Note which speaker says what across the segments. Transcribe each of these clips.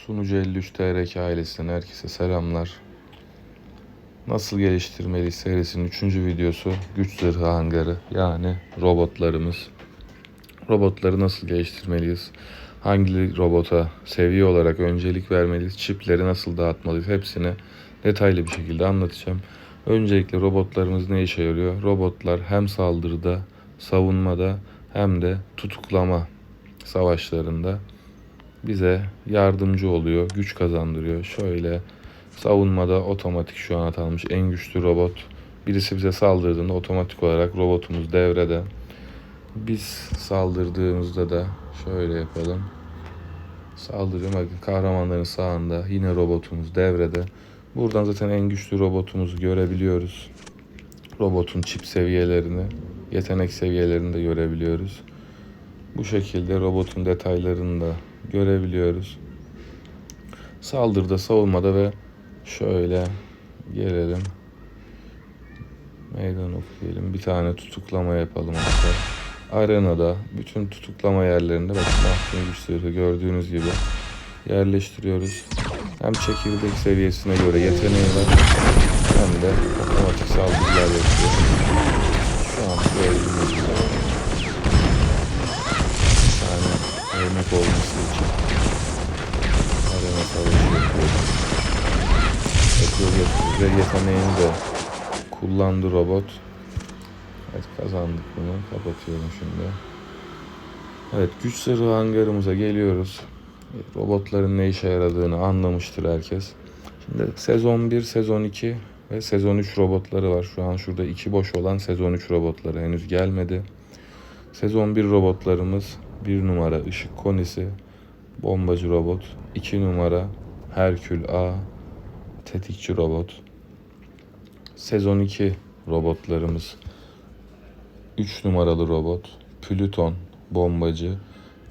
Speaker 1: Sunucu 53 TRK ailesinden herkese selamlar. Nasıl geliştirmeliyiz serisinin 3. videosu güç zırhı hangarı, yani robotlarımız. Robotları nasıl geliştirmeliyiz? Hangi robota seviye olarak öncelik vermeliyiz? Çipleri nasıl dağıtmalıyız? Hepsini detaylı bir şekilde anlatacağım. Öncelikle robotlarımız ne işe yarıyor? Robotlar hem saldırıda, savunmada hem de tutuklama savaşlarında bize yardımcı oluyor, güç kazandırıyor. Şöyle savunmada otomatik şu an atanmış en güçlü robot. Birisi bize saldırdığında otomatik olarak robotumuz devrede. Biz saldırdığımızda da şöyle yapalım. Saldırıyor. Bakın kahramanların sağında yine robotumuz devrede. Buradan zaten en güçlü robotumuzu görebiliyoruz. Robotun çip seviyelerini, yetenek seviyelerini de görebiliyoruz. Bu şekilde robotun detaylarını da görebiliyoruz. Saldırıda, savunmada ve şöyle gelelim. Meydan okuyalım. Bir tane tutuklama yapalım hatta. Arenada bütün tutuklama yerlerinde bakın mahkum güç zırhı gördüğünüz gibi yerleştiriyoruz. Hem çekirdek seviyesine göre yeteneği var hem de otomatik saldırılar yapıyor. Şu an gördüğünüz gibi bir tane örnek olması için arena savaşı yapıyoruz. Ve yeteneğini de kullandı robot. Evet, kazandık bunu. Kapatıyorum şimdi. Evet, güç zırhı hangarımıza geliyoruz. Robotların ne işe yaradığını anlamıştır herkes. Şimdi sezon 1, sezon 2 ve sezon 3 robotları var. Şu an şurada 2 boş olan sezon 3 robotları henüz gelmedi. Sezon 1 robotlarımız 1 numara ışık konisi, bombacı robot, 2 numara Herkül A, tetikçi robot. Sezon 2 robotlarımız 3 numaralı robot Plüton, bombacı,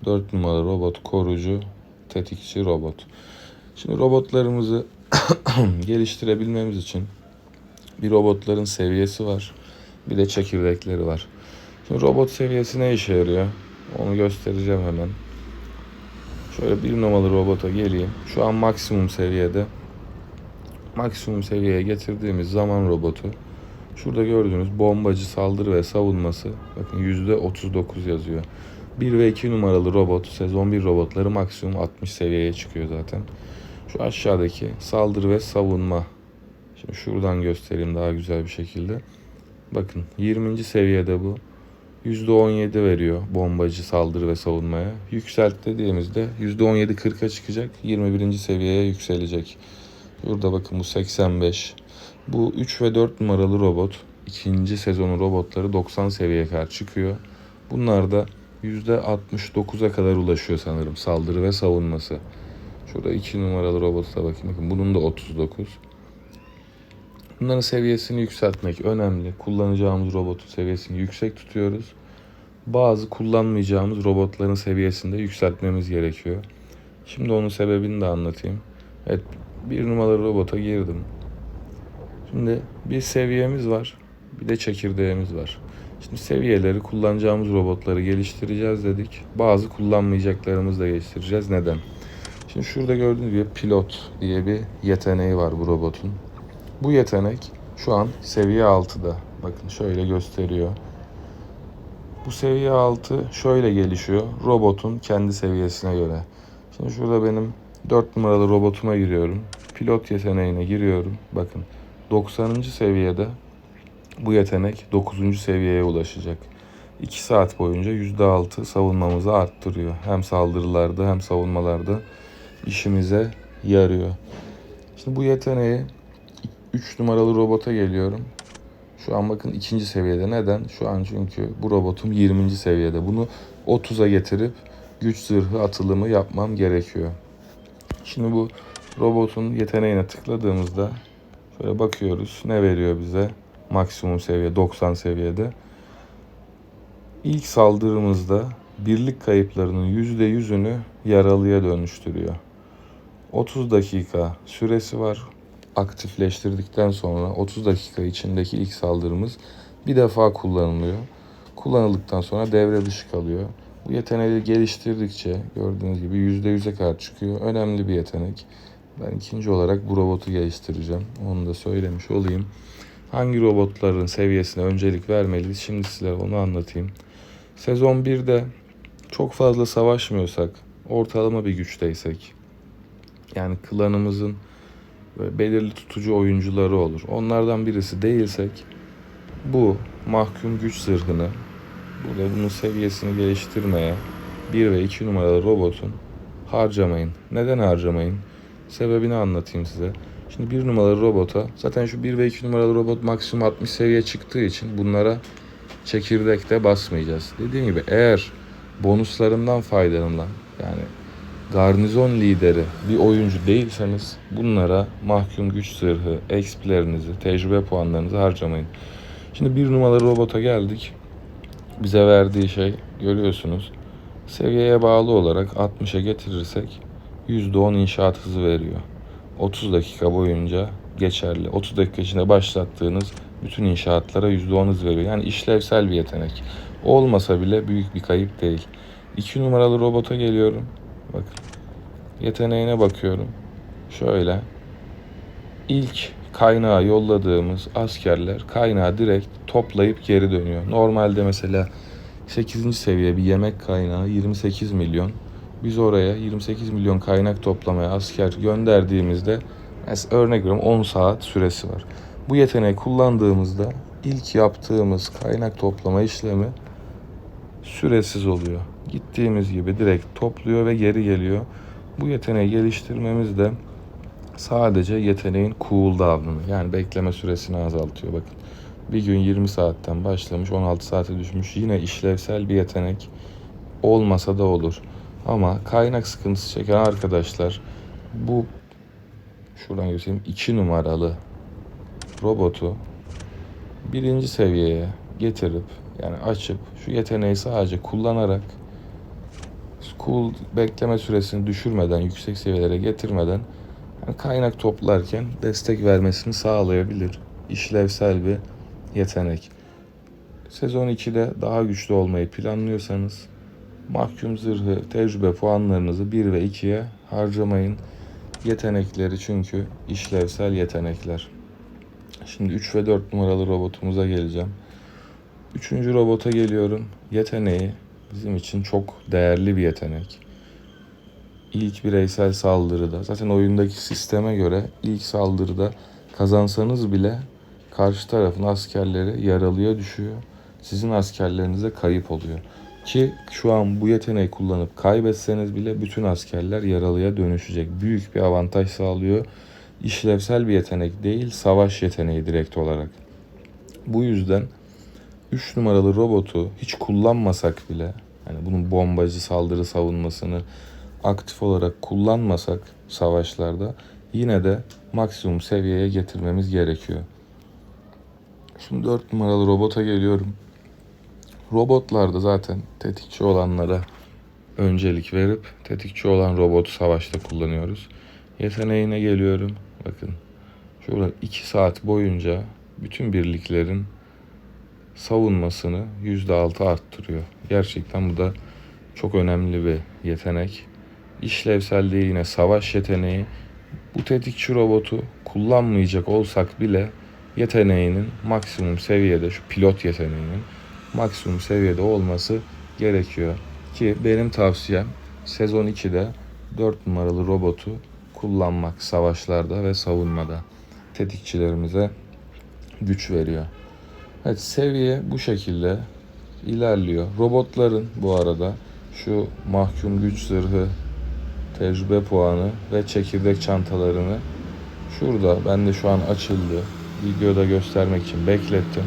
Speaker 1: 4 numaralı robot korucu, tetikçi robot. Şimdi robotlarımızı geliştirebilmemiz için bir robotların seviyesi var, bir de çekirdekleri var. Şimdi robot seviyesi ne işe yarıyor? Onu göstereceğim hemen. Şöyle 1 numaralı robota geleyim. Şu an maksimum seviyede. Maksimum seviyeye getirdiğimiz zaman robotu, şurada gördüğünüz bombacı saldırı ve savunması bakın %39 yazıyor. 1 ve 2 numaralı robot, sezon 1 robotları maksimum 60 seviyeye çıkıyor zaten. Şu aşağıdaki saldırı ve savunma. Şimdi şuradan göstereyim daha güzel bir şekilde. Bakın 20. seviyede bu. %17 veriyor bombacı saldırı ve savunmaya. Yükselt dediğimizde %17 40'a çıkacak. 21. seviyeye yükselecek. Burada bakın bu 85. Bu 3 ve 4 numaralı robot. 2. sezonun robotları 90 seviyeye kadar çıkıyor. Bunlar da %69'a kadar ulaşıyor sanırım saldırı ve savunması. Şurada 2 numaralı robota bakın. Bakın bunun da 39. Bunların seviyesini yükseltmek önemli. Kullanacağımız robotun seviyesini yüksek tutuyoruz. Bazı kullanmayacağımız robotların seviyesini de yükseltmemiz gerekiyor. Şimdi onun sebebini de anlatayım. Evet, 1 numaralı robota girdim. Şimdi bir seviyemiz var, bir de çekirdeğimiz var. Şimdi seviyeleri kullanacağımız robotları geliştireceğiz dedik. Bazı kullanmayacaklarımızı da geliştireceğiz. Neden? Şimdi şurada gördüğünüz gibi pilot diye bir yeteneği var bu robotun. Bu yetenek şu an seviye 6'da. Bakın şöyle gösteriyor. Bu seviye 6 şöyle gelişiyor. Robotun kendi seviyesine göre. Şimdi şurada benim 4 numaralı robotuma giriyorum. Pilot yeteneğine giriyorum. Bakın 90. seviyede bu yetenek 9. seviyeye ulaşacak. 2 saat boyunca %6 savunmamızı arttırıyor. Hem saldırılarda hem savunmalarda işimize yarıyor. Şimdi bu yeteneği 3 numaralı robota geliyorum. Şu an bakın 2. seviyede. Neden? Şu an çünkü bu robotum 20. seviyede. Bunu 30'a getirip güç zırhı atılımı yapmam gerekiyor. Şimdi bu robotun yeteneğine tıkladığımızda şöyle bakıyoruz. Ne veriyor bize? Maksimum seviye 90 seviyede. İlk saldırımızda birlik kayıplarının %100'ünü yaralıya dönüştürüyor. 30 dakika süresi var. Aktifleştirdikten sonra 30 dakika içindeki ilk saldırımız bir defa kullanılıyor. Kullanıldıktan sonra devre dışı kalıyor. Bu yeteneği geliştirdikçe gördüğünüz gibi %100'e kadar çıkıyor. Önemli bir yetenek. Ben ikinci olarak bu robotu geliştireceğim. Onu da söylemiş olayım. Hangi robotların seviyesine öncelik vermeliyiz? Şimdi size onu anlatayım. Sezon 1'de çok fazla savaşmıyorsak, ortalama bir güçteysek, yani klanımızın böyle belirli tutucu oyuncuları olur. Onlardan birisi değilsek, bu mahkum güç zırhını, burada bunun seviyesini geliştirmeye 1 ve 2 numaralı robotun harcamayın. Neden harcamayın? Sebebini anlatayım size. Şimdi 1 numaralı robota, zaten şu 1 ve 2 numaralı robot maksimum 60 seviye çıktığı için bunlara çekirdekte basmayacağız. Dediğim gibi eğer bonuslarından faydalanan, yani garnizon lideri bir oyuncu değilseniz bunlara mahkum güç zırhı, XP'lerinizi, tecrübe puanlarınızı harcamayın. Şimdi 1 numaralı robota geldik. Bize verdiği şey görüyorsunuz. Seviyeye bağlı olarak 60'a getirirsek %10 inşaat hızı veriyor. 30 dakika boyunca geçerli. 30 dakika içinde başlattığınız bütün inşaatlara %10 hız veriyor. Yani işlevsel bir yetenek. Olmasa bile büyük bir kayıp değil. 2 numaralı robota geliyorum. Bakın. Yeteneğine bakıyorum. Şöyle. İlk kaynağa yolladığımız askerler kaynağı direkt toplayıp geri dönüyor. Normalde mesela 8. seviye bir yemek kaynağı 28 milyon. Biz oraya 28 milyon kaynak toplamaya asker gönderdiğimizde mesela örnek veriyorum 10 saat süresi var. Bu yeteneği kullandığımızda ilk yaptığımız kaynak toplama işlemi süresiz oluyor. Gittiğimiz gibi direkt topluyor ve geri geliyor. Bu yeteneği geliştirmemiz de sadece yeteneğin cooldown'ını, yani bekleme süresini azaltıyor. Bakın bir gün 20 saatten başlamış 16 saate düşmüş. Yine işlevsel bir yetenek, olmasa da olur. Ama kaynak sıkıntısı çeken arkadaşlar bu, şuradan göstereyim, 2 numaralı robotu birinci seviyeye getirip, yani açıp şu yeteneği sadece kullanarak bekleme süresini düşürmeden, yüksek seviyelere getirmeden yani kaynak toplarken destek vermesini sağlayabilir. İşlevsel bir yetenek. Sezon 2'de daha güçlü olmayı planlıyorsanız mahkum zırhı, tecrübe puanlarınızı 1 ve 2'ye harcamayın. Yetenekleri çünkü işlevsel yetenekler. Şimdi 3 ve 4 numaralı robotumuza geleceğim. 3. robota geliyorum. Yeteneği bizim için çok değerli bir yetenek. İlk bireysel saldırıda, zaten oyundaki sisteme göre ilk saldırıda kazansanız bile karşı tarafın askerleri yaralıya düşüyor. Sizin askerlerinize kayıp oluyor. Ki şu an bu yeteneği kullanıp kaybetseniz bile bütün askerler yaralıya dönüşecek. Büyük bir avantaj sağlıyor. İşlevsel bir yetenek değil, savaş yeteneği direkt olarak. Bu yüzden 3 numaralı robotu hiç kullanmasak bile, yani bunun bombacı saldırı savunmasını aktif olarak kullanmasak savaşlarda yine de maksimum seviyeye getirmemiz gerekiyor. Şimdi 4 numaralı robota geliyorum. Robotlarda zaten tetikçi olanlara öncelik verip tetikçi olan robotu savaşta kullanıyoruz. Yeteneğine geliyorum. Bakın şurada 2 saat boyunca bütün birliklerin savunmasını %6 arttırıyor. Gerçekten bu da çok önemli bir yetenek. İşlevselliği yine savaş yeteneği. Bu tetikçi robotu kullanmayacak olsak bile yeteneğinin maksimum seviyede, şu pilot yeteneğinin maksimum seviyede olması gerekiyor. Ki benim tavsiyem sezon 2'de 4 numaralı robotu kullanmak savaşlarda ve savunmada. Tetikçilerimize güç veriyor. Evet, seviye bu şekilde ilerliyor. Robotların bu arada şu mahkum güç zırhı, tecrübe puanı ve çekirdek çantalarını şurada bende şu an açıldı. Videoda göstermek için beklettim.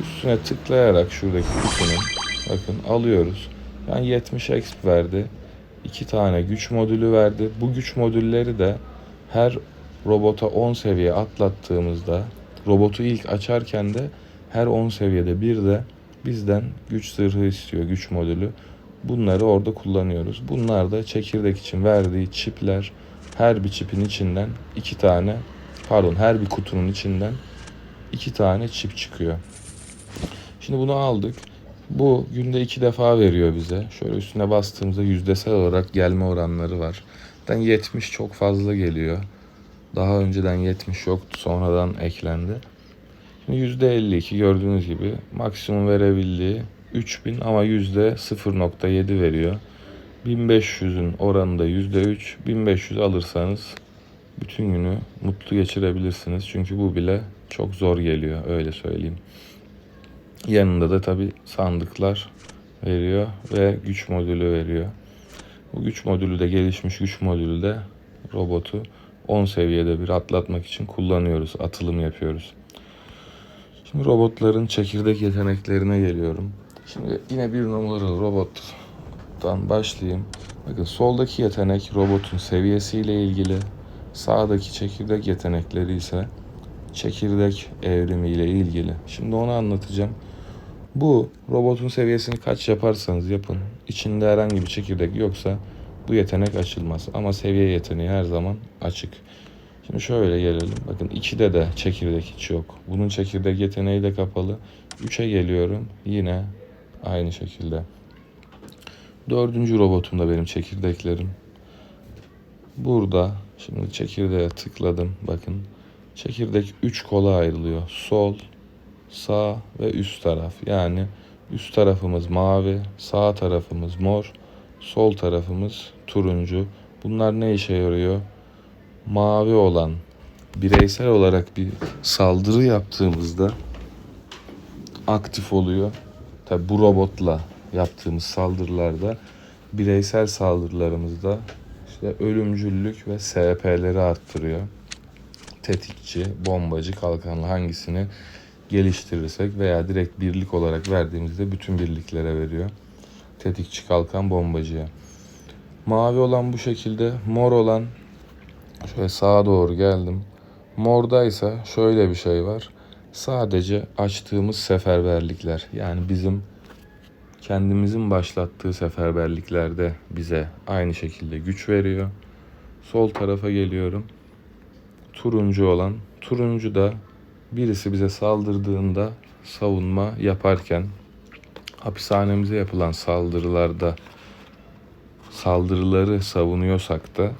Speaker 1: Üstüne tıklayarak şuradaki kutunun, bakın alıyoruz. Yani 70 exp verdi. 2 tane güç modülü verdi. Bu güç modülleri de her robota 10 seviye atlattığımızda, robotu ilk açarken de her 10 seviyede bir de bizden güç zırhı istiyor, güç modülü. Bunları orada kullanıyoruz. Bunlar da çekirdek için verdiği çipler. Her bir çipin içinden her bir kutunun içinden 2 tane çip çıkıyor. Şimdi bunu aldık. Bu günde 2 defa veriyor bize. Şöyle üstüne bastığımızda yüzdesel olarak gelme oranları var. Zaten 70 çok fazla geliyor. Daha önceden 70 yoktu, sonradan eklendi. Şimdi %52 gördüğünüz gibi maksimum verebildiği 3000 ama %0.7 veriyor. 1500'ün oranında %3. 1500 alırsanız bütün günü mutlu geçirebilirsiniz. Çünkü bu bile çok zor geliyor, öyle söyleyeyim. Yanında da tabii sandıklar veriyor ve güç modülü veriyor. Bu güç modülü de, gelişmiş güç modülü de robotu 10 seviyede bir atlatmak için kullanıyoruz. Atılım yapıyoruz. Şimdi robotların çekirdek yeteneklerine geliyorum. Şimdi yine bir numaralı robottan başlayayım. Bakın, soldaki yetenek robotun seviyesiyle ilgili. Sağdaki çekirdek yetenekleri ise çekirdek evrimiyle ilgili. Şimdi onu anlatacağım. Bu robotun seviyesini kaç yaparsanız yapın, içinde herhangi bir çekirdek yoksa bu yetenek açılmaz. Ama seviye yeteneği her zaman açık. Şimdi şöyle gelelim. Bakın 2'de de çekirdek hiç yok. Bunun çekirdek yeteneği de kapalı. 3'e geliyorum. Yine aynı şekilde. 4. robotumda benim çekirdeklerim. Burada şimdi çekirdeğe tıkladım. Bakın. Çekirdek 3 kola ayrılıyor. Sol, sağ ve üst taraf. Yani üst tarafımız mavi, sağ tarafımız mor, sol tarafımız turuncu. Bunlar ne işe yarıyor? Mavi olan bireysel olarak bir saldırı yaptığımızda aktif oluyor. Tabi bu robotla yaptığımız saldırılarda, bireysel saldırılarımızda işte ölümcüllük ve SP'leri arttırıyor. Tetikçi, bombacı, kalkanlı hangisini geliştirirsek veya direkt birlik olarak verdiğimizde bütün birliklere veriyor. Tetikçi, kalkan, bombacıya. Mavi olan bu şekilde, mor olan şöyle sağa doğru geldim. Mordaysa şöyle bir şey var. Sadece açtığımız seferberlikler, yani bizim kendimizin başlattığı seferberliklerde bize aynı şekilde güç veriyor. Sol tarafa geliyorum. Turuncu olan, turuncu da birisi bize saldırdığında savunma yaparken, hapishanemize yapılan saldırılarda saldırıları savunuyorsak da,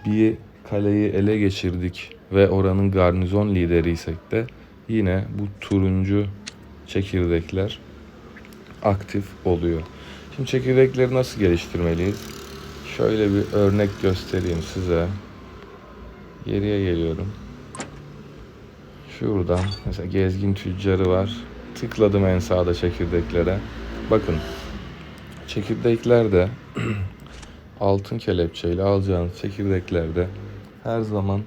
Speaker 1: bir kaleyi ele geçirdik ve oranın garnizon lideriysek de yine bu turuncu çekirdekler aktif oluyor. Şimdi çekirdekleri nasıl geliştirmeliyiz? Şöyle bir örnek göstereyim size. Geriye geliyorum. Şuradan mesela gezgin tüccarı var. Tıkladım en sağda çekirdeklere. Bakın, çekirdeklerde altın kelepçeyle alacağınız çekirdeklerde her zaman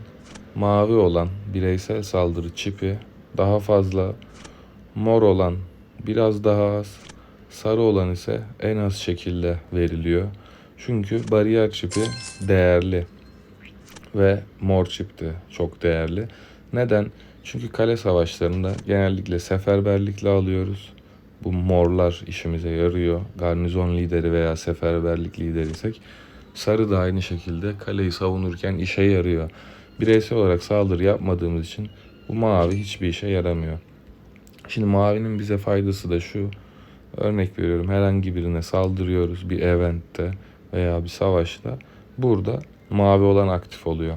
Speaker 1: mavi olan bireysel saldırı çipi daha fazla, mor olan biraz daha az, sarı olan ise en az şekilde veriliyor. Çünkü bariyer çipi değerli ve mor çip de çok değerli. Neden? Çünkü kale savaşlarında genellikle seferberlikle alıyoruz. Bu morlar işimize yarıyor. Garnizon lideri veya seferberlik lideriysek. Sarı da aynı şekilde kaleyi savunurken işe yarıyor. Bireysel olarak saldırı yapmadığımız için bu mavi hiçbir işe yaramıyor. Şimdi mavinin bize faydası da şu. Örnek veriyorum, herhangi birine saldırıyoruz bir eventte veya bir savaşta. Burada mavi olan aktif oluyor.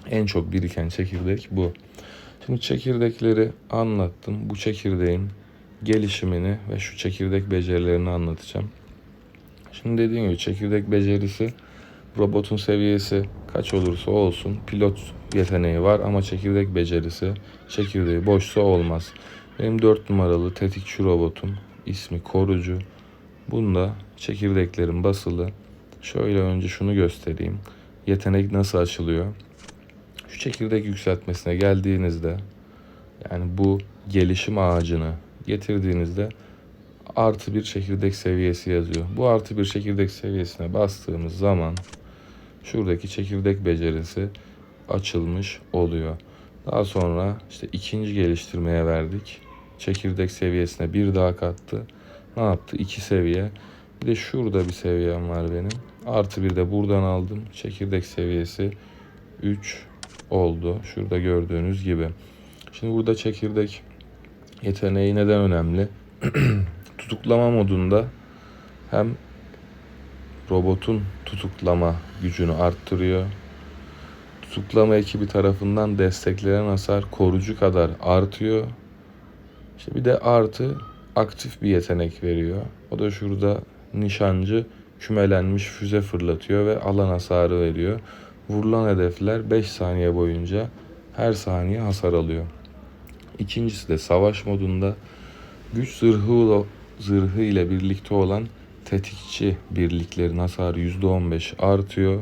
Speaker 1: En çok biriken çekirdek bu. Şimdi çekirdekleri anlattım. Bu çekirdeğin gelişimini ve şu çekirdek becerilerini anlatacağım. Şimdi dediğim gibi çekirdek becerisi, robotun seviyesi kaç olursa olsun pilot yeteneği var ama çekirdek becerisi, çekirdeği boşsa olmaz. Benim 4 numaralı tetikçi robotum, ismi Korucu. Bunda çekirdeklerin basılı. Şöyle önce şunu göstereyim. Yetenek nasıl açılıyor? Şu çekirdek yükseltmesine geldiğinizde, yani bu gelişim ağacını getirdiğinizde artı bir çekirdek seviyesi yazıyor. Bu artı bir çekirdek seviyesine bastığımız zaman şuradaki çekirdek becerisi açılmış oluyor. Daha sonra işte ikinci geliştirmeye verdik. Çekirdek seviyesine bir daha kattı. Ne yaptı? 2 seviye. Bir de şurada bir seviyem var benim. Artı bir de buradan aldım. Çekirdek seviyesi 3 oldu. Şurada gördüğünüz gibi. Şimdi burada çekirdek yeteneği neden önemli? tutuklama modunda hem robotun tutuklama gücünü arttırıyor. Tutuklama ekibi tarafından desteklenen hasar korucu kadar artıyor. İşte bir de artı aktif bir yetenek veriyor. O da şurada nişancı kümelenmiş füze fırlatıyor ve alan hasarı veriyor. Vurulan hedefler 5 saniye boyunca her saniye hasar alıyor. İkincisi de savaş modunda güç zırhı ile birlikte olan tetikçi birliklerin hasarı %15 artıyor.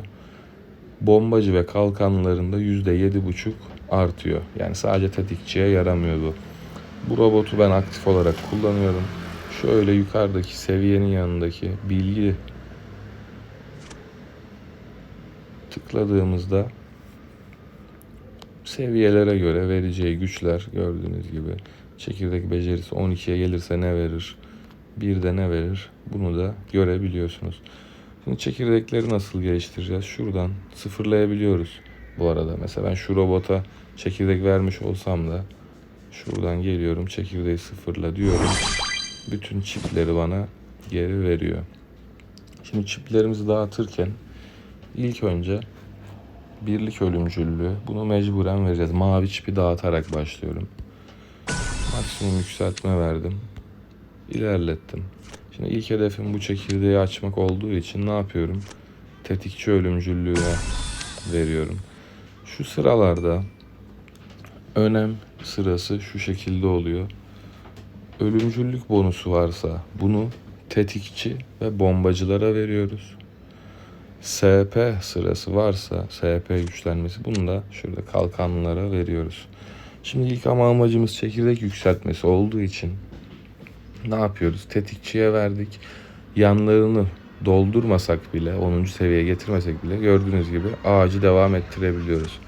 Speaker 1: Bombacı ve kalkanlarında %7,5 artıyor. Yani sadece tetikçiye yaramıyor bu. Bu robotu ben aktif olarak kullanıyorum. Şöyle yukarıdaki seviyenin yanındaki bilgi tıkladığımızda seviyelere göre vereceği güçler gördüğünüz gibi. Çekirdek becerisi 12'ye gelirse ne verir? 1'de ne verir? Bunu da görebiliyorsunuz. Şimdi çekirdekleri nasıl geliştireceğiz? Şuradan sıfırlayabiliyoruz bu arada. Mesela ben şu robota çekirdek vermiş olsam da şuradan geliyorum, çekirdeği sıfırla diyorum. Bütün çipleri bana geri veriyor. Şimdi çiplerimizi dağıtırken ilk önce birlik ölümcüllüğü, bunu mecburen vereceğiz. Mavi çipi dağıtarak başlıyorum. Maksimum yükseltme verdim. İlerlettim. Şimdi ilk hedefim bu çekirdeği açmak olduğu için ne yapıyorum? Tetikçi ölümcüllüğüne veriyorum. Şu sıralarda önem sırası şu şekilde oluyor. Ölümcüllük bonusu varsa bunu tetikçi ve bombacılara veriyoruz. SP sırası varsa SP güçlenmesi, bunu da şurada kalkanlılara veriyoruz. Şimdi ilk amacımız çekirdek yükseltmesi olduğu için ne yapıyoruz? Tetikçiye verdik. Yanlarını doldurmasak bile, 10. seviyeye getirmesek bile gördüğünüz gibi ağacı devam ettirebiliyoruz.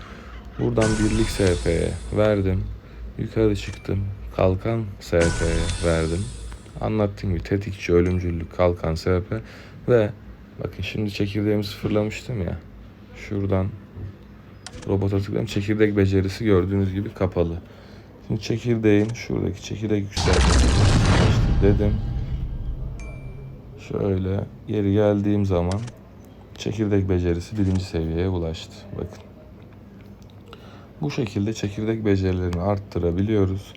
Speaker 1: Buradan birlik SP'ye verdim. Yukarı çıktım. Kalkan SP'ye verdim. Anlattığım gibi tetikçi, ölümcüllük, kalkan SP ve bakın şimdi çekirdeğimi sıfırlamıştım ya. Şuradan robota tıkladım. Çekirdek becerisi gördüğünüz gibi kapalı. Şimdi çekirdeğin şuradaki çekirdek yükseltmesi dedim. Şöyle geri geldiğim zaman çekirdek becerisi 1. seviyeye ulaştı. Bakın. Bu şekilde çekirdek becerilerini arttırabiliyoruz.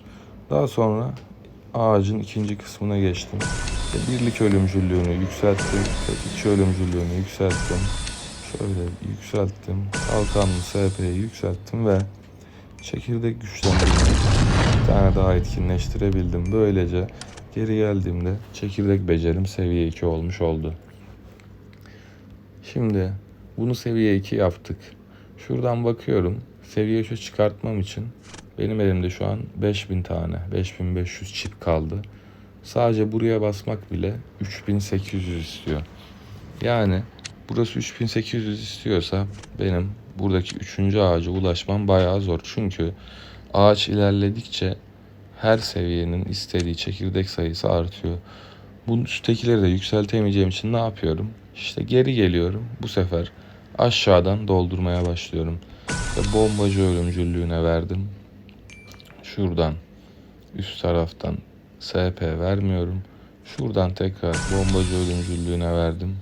Speaker 1: Daha sonra ağacın ikinci kısmına geçtim. Birlik ölümcüllüğünü yükselttim. Tetikçi ölümcüllüğünü yükselttim. Şöyle yükselttim. Kalkanlı SP'yi yükselttim ve çekirdek güçlendirmeyi bir tane daha etkinleştirebildim. Böylece geri geldiğimde çekirdek becerim seviye 2 olmuş oldu. Şimdi bunu seviye 2 yaptık. Şuradan bakıyorum. Seviye 3'e çıkartmam için benim elimde şu an 5000 tane, 5500 çip kaldı. Sadece buraya basmak bile 3800 istiyor. Yani burası 3800 istiyorsa benim buradaki 3. ağaca ulaşmam bayağı zor. Çünkü ağaç ilerledikçe her seviyenin istediği çekirdek sayısı artıyor. Bu üsttekileri de yükseltemeyeceğim için ne yapıyorum? İşte geri geliyorum. Bu sefer aşağıdan doldurmaya başlıyorum. İşte bombacı ölümcüllüğüne verdim. Şuradan üst taraftan SP vermiyorum. Şuradan tekrar bombacı ölümcüllüğüne verdim.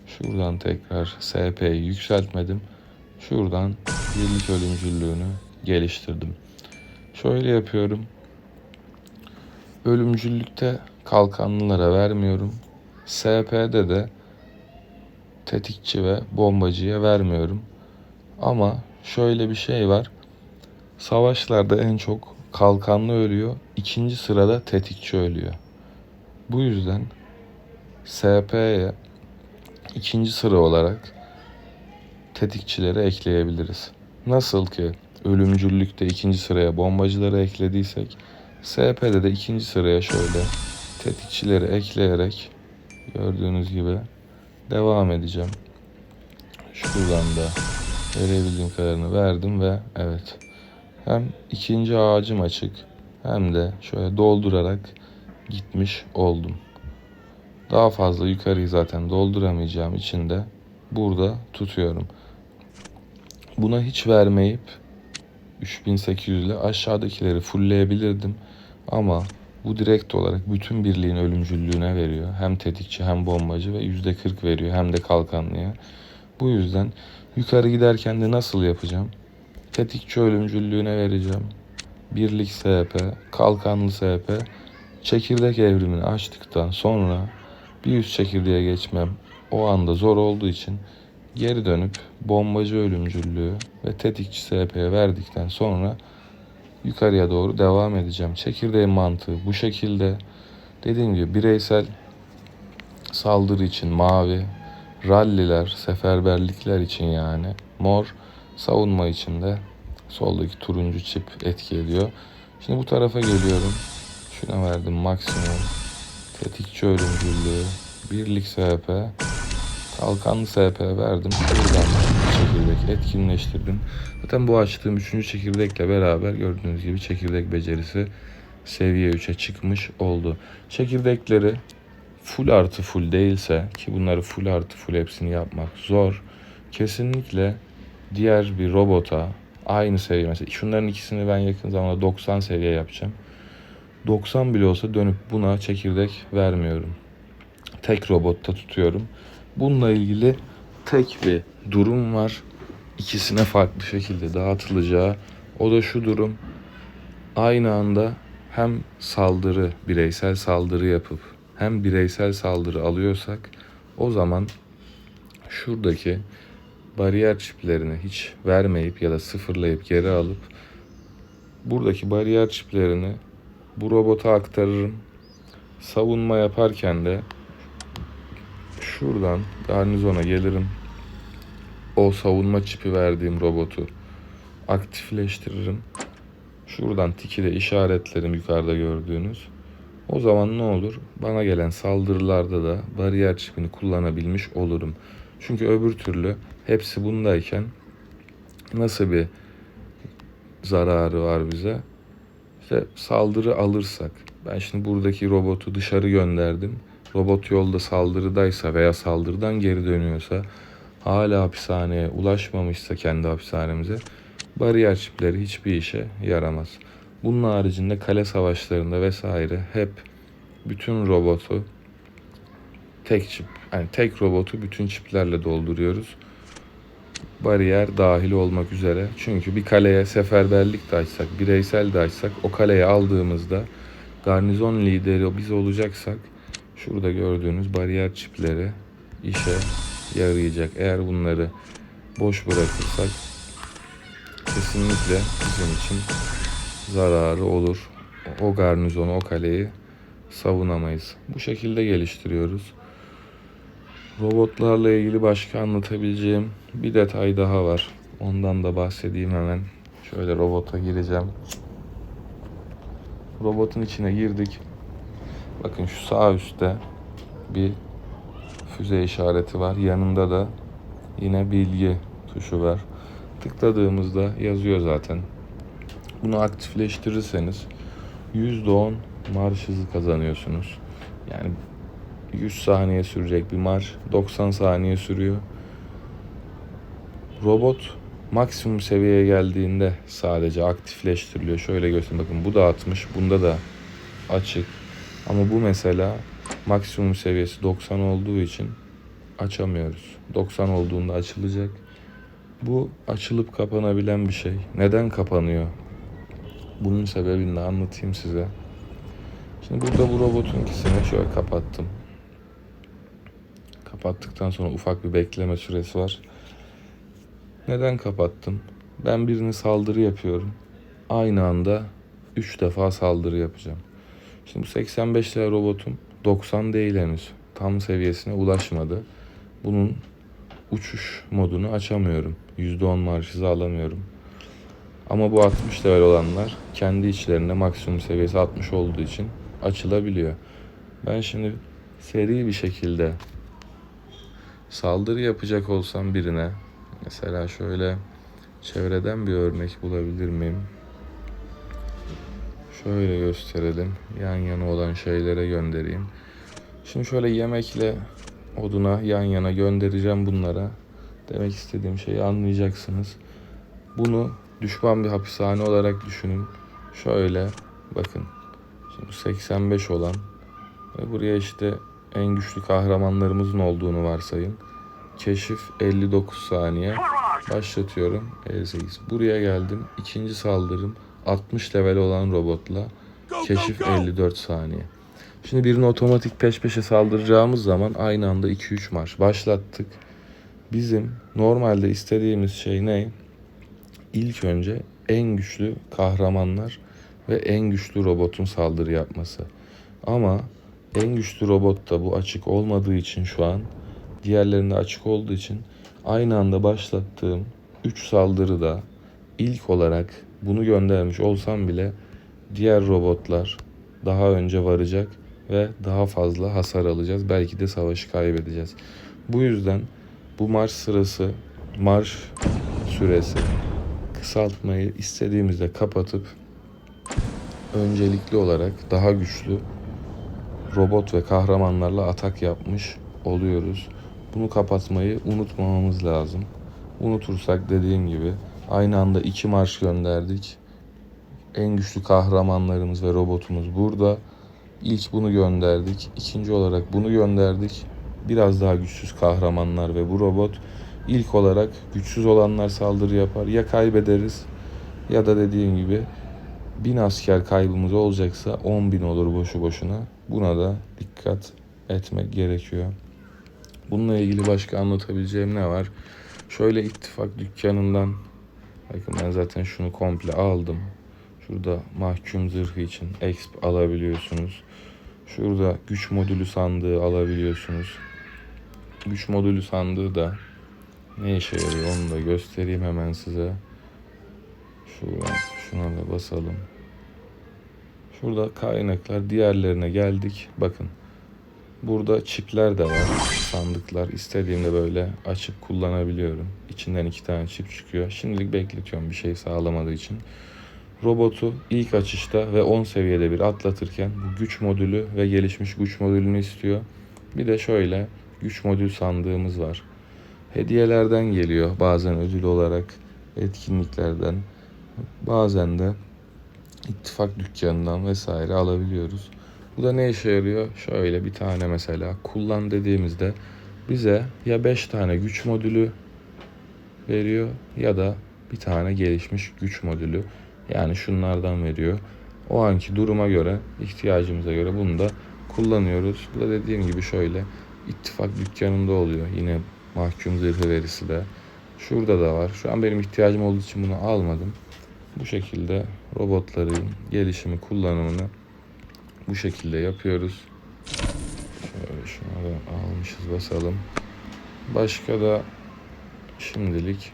Speaker 1: Şuradan tekrar SP'yi yükseltmedim. Şuradan birlik ölümcüllüğünü geliştirdim. Şöyle yapıyorum. Ölümcüllükte kalkanlılara vermiyorum. SP'de de tetikçi ve bombacıya vermiyorum. Ama şöyle bir şey var. Savaşlarda en çok kalkanlı ölüyor. 2. sırada tetikçi ölüyor. Bu yüzden SP'ye 2. sıra olarak tetikçileri ekleyebiliriz. Nasıl ki ölümcüllükte 2. sıraya bombacıları eklediysek SP'de de 2. sıraya şöyle tetikçileri ekleyerek gördüğünüz gibi devam edeceğim. Şuradan da verebildiğim kadarını verdim ve evet. Hem 2. ağacım açık hem de şöyle doldurarak gitmiş oldum. Daha fazla yukarıyı zaten dolduramayacağım için de burada tutuyorum. Buna hiç vermeyip 3800 ile aşağıdakileri fullleyebilirdim. Ama Bu direkt olarak bütün birliğin ölümcüllüğüne veriyor. Hem tetikçi hem bombacı ve %40 veriyor hem de kalkanlıya. Bu yüzden yukarı giderken de nasıl yapacağım? Tetikçi ölümcüllüğüne vereceğim. Birlik SP, kalkanlı SP, çekirdek evrimini açtıktan sonra bir üst çekirdeğe geçmem o anda zor olduğu için geri dönüp bombacı ölümcüllüğü ve tetikçi SP'ye verdikten sonra yukarıya doğru devam edeceğim. Çekirdeğin mantığı bu şekilde. Dediğim gibi bireysel saldırı için mavi, ralliler, seferberlikler için yani mor, savunma için de soldaki turuncu çip etki ediyor. Şimdi bu tarafa geliyorum. Şuna verdim maksimum. Tetikçi ölümcüllüğü, birlik SP, kalkanlı SP verdim. Buradan çekirdek etkinleştirdim. Zaten bu açtığım 3. çekirdekle beraber gördüğünüz gibi çekirdek becerisi seviye 3'e çıkmış oldu. Çekirdekleri full artı full değilse, ki bunları full artı full hepsini yapmak zor, kesinlikle diğer bir robota aynı seviye, mesela şunların ikisini ben yakın zamanda 90 seviye yapacağım. 90 bile olsa dönüp buna çekirdek vermiyorum. Tek robotta tutuyorum. Bununla ilgili tek bir durum var. İkisine farklı şekilde dağıtılacağı. O da şu durum. Aynı anda hem saldırı, bireysel saldırı yapıp hem bireysel saldırı alıyorsak o zaman şuradaki bariyer çiplerini hiç vermeyip ya da sıfırlayıp geri alıp buradaki bariyer çiplerini bu robota aktarırım. Savunma yaparken de şuradan garnizona gelirim. O savunma çipi verdiğim robotu aktifleştiririm. Şuradan tiki de işaretlerim yukarıda gördüğünüz. O zaman ne olur? Bana gelen saldırılarda da bariyer çipini kullanabilmiş olurum. Çünkü öbür türlü hepsi bundayken nasıl bir zararı var bize? İşte saldırı alırsak. Ben şimdi buradaki robotu dışarı gönderdim. Robot yolda saldırıdaysa veya saldırıdan geri dönüyorsa, hala hapishaneye ulaşmamışsa kendi hapishanemize, bariyer çipleri hiçbir işe yaramaz. Bunun haricinde kale savaşlarında vesaire hep bütün robotu tek çip, yani tek robotu bütün çiplerle dolduruyoruz. Bariyer dahil olmak üzere. Çünkü bir kaleye seferberlik de açsak, bireysel de açsak, o kaleye aldığımızda garnizon lideri biz olacaksak şurada gördüğünüz bariyer çipleri işe yarayacak. Eğer bunları boş bırakırsak kesinlikle bizim için zararı olur. O garnizonu, o kaleyi savunamayız. Bu şekilde geliştiriyoruz. Robotlarla ilgili başka anlatabileceğim bir detay daha var. Ondan da bahsedeyim hemen. Şöyle robota gireceğim. Robotun içine girdik. Bakın şu sağ üstte bir füze işareti var. Yanında da yine bilgi tuşu var. Tıkladığımızda yazıyor zaten. Bunu aktifleştirirseniz %10 marş hızı kazanıyorsunuz. Yani 100 saniye sürecek bir marş 90 saniye sürüyor. Robot maksimum seviyeye geldiğinde sadece aktifleştiriliyor. Şöyle göstereyim, bakın bu da 60, bunda da açık. Ama bu mesela maksimum seviyesi 90 olduğu için açamıyoruz. 90 olduğunda açılacak. Bu açılıp kapanabilen bir şey. Neden kapanıyor? Bunun sebebini de anlatayım size. Şimdi burada bu robotunkisini şöyle kapattım. Kapattıktan sonra ufak bir bekleme süresi var. Neden kapattım? Ben birini saldırı yapıyorum. Aynı anda 3 defa saldırı yapacağım. Şimdi bu 85 lira robotum 90 değil henüz. Tam seviyesine ulaşmadı. Bunun uçuş modunu açamıyorum. %10 marş hızı alamıyorum. Ama bu 60 level olanlar kendi içlerinde maksimum seviyesi 60 olduğu için açılabiliyor. Ben şimdi seri bir şekilde saldırı yapacak olsam birine, mesela şöyle çevreden bir örnek bulabilir miyim? Şöyle gösterelim. Yan yana olan şeylere göndereyim. Şimdi şöyle yemekle oduna yan yana göndereceğim bunlara. Demek istediğim şeyi anlayacaksınız. Bunu düşman bir hapishane olarak düşünün. Şöyle bakın. Şimdi 85 olan ve buraya işte en güçlü kahramanlarımızın olduğunu varsayın. Keşif 59 saniye. Başlatıyorum. 58. Buraya geldim. İkinci saldırım 60 level olan robotla. Keşif 54 saniye. Şimdi birini otomatik peş peşe saldıracağımız zaman aynı anda 2-3 marş başlattık. Bizim normalde istediğimiz şey ne? İlk önce en güçlü kahramanlar ve en güçlü robotun saldırı yapması. Ama en güçlü robotta bu açık olmadığı için şu an, diğerlerinde açık olduğu için aynı anda başlattığım 3 saldırıda ilk olarak bunu göndermiş olsam bile diğer robotlar daha önce varacak ve daha fazla hasar alacağız. Belki de savaşı kaybedeceğiz. Bu yüzden bu marş süresi kısaltmayı istediğimizde kapatıp öncelikli olarak daha güçlü robot ve kahramanlarla atak yapmış oluyoruz. Bunu kapatmayı unutmamamız lazım. Unutursak dediğim gibi aynı anda 2 marş gönderdik. En güçlü kahramanlarımız ve robotumuz burada. İlk bunu gönderdik. İkinci olarak bunu gönderdik. Biraz daha güçsüz kahramanlar ve bu robot. İlk olarak güçsüz olanlar saldırı yapar. Ya kaybederiz ya da dediğim gibi 1000 asker kaybımız olacaksa 10.000 olur boşu boşuna. Buna da dikkat etmek gerekiyor. Bununla ilgili başka anlatabileceğim ne var? Şöyle ittifak dükkanından, bakın ben zaten şunu komple aldım. Şurada mahkum zırhı için exp alabiliyorsunuz. Şurada güç modülü sandığı alabiliyorsunuz. Güç modülü sandığı da ne işe yarıyor onu da göstereyim hemen size. Şuna da basalım. Şurada kaynaklar, diğerlerine geldik. Bakın burada çipler de var, sandıklar. İstediğimde böyle açıp kullanabiliyorum. İçinden 2 tane çip çıkıyor. Şimdilik bekletiyorum bir şey sağlamadığı için. Robotu ilk açışta ve 10 seviyede bir atlatırken bu güç modülü ve gelişmiş güç modülünü istiyor. Bir de şöyle güç modül sandığımız var. Hediyelerden geliyor bazen, ödül olarak etkinliklerden, bazen de ittifak dükkanından vesaire alabiliyoruz. Bu da ne işe yarıyor? Şöyle bir tane mesela kullan dediğimizde bize ya 5 tane güç modülü veriyor ya da bir tane gelişmiş güç modülü. Yani şunlardan veriyor. O anki duruma göre, ihtiyacımıza göre bunu da kullanıyoruz. Bu da dediğim gibi şöyle ittifak dükkanında oluyor. Yine mahkum zırhı verisi de. Şurada da var. Şu an benim ihtiyacım olduğu için bunu almadım. Bu şekilde robotların gelişimi, kullanımını bu şekilde yapıyoruz. Şöyle şunu da almışız, basalım. Başka da şimdilik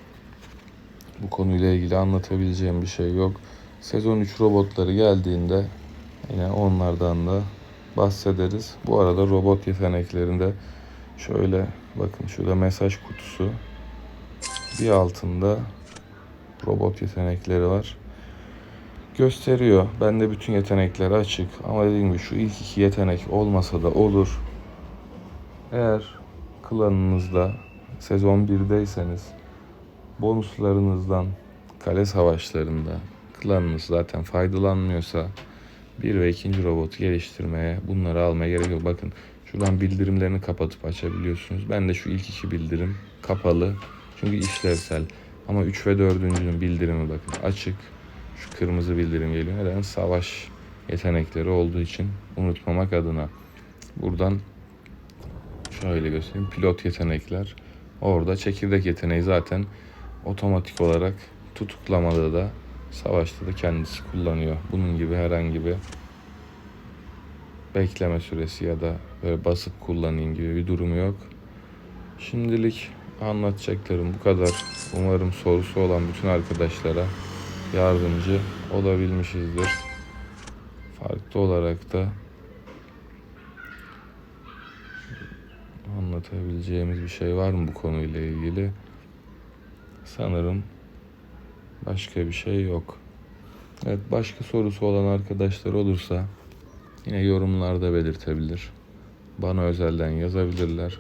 Speaker 1: bu konuyla ilgili anlatabileceğim bir şey yok. Sezon 3 robotları geldiğinde yine onlardan da bahsederiz. Bu arada robot yeteneklerinde şöyle bakın, şurada mesaj kutusu. Bir altında robot yetenekleri var. Gösteriyor. Bende bütün yetenekler açık. Ama dediğim gibi şu ilk 2 yetenek olmasa da olur. Eğer klanınızda sezon 1'deyseniz bonuslarınızdan kale savaşlarında klanınız zaten faydalanmıyorsa 1 ve 2. robotu geliştirmeye, bunları almaya gerek yok. Bakın şuradan bildirimlerini kapatıp açabiliyorsunuz. Ben de şu ilk 2 bildirim kapalı. Çünkü işlevsel. Ama 3 ve 4.'ünün bildirimi bakın açık. Şu kırmızı bildirim geliyor. Neden? Savaş yetenekleri olduğu için, unutmamak adına. Buradan şöyle göstereyim. Pilot yetenekler. Orada çekirdek yeteneği zaten otomatik olarak tutuklamada da savaşta da kendisi kullanıyor. Bunun gibi herhangi bir bekleme süresi ya da böyle basıp kullanayım gibi bir durumu yok. Şimdilik anlatacaklarım bu kadar. Umarım sorusu olan bütün arkadaşlara yardımcı olabilmişizdir. Farklı olarak da anlatabileceğimiz bir şey var mı bu konuyla ilgili? Sanırım başka bir şey yok. Evet, başka sorusu olan arkadaşlar olursa yine yorumlarda belirtebilir. Bana özelden yazabilirler.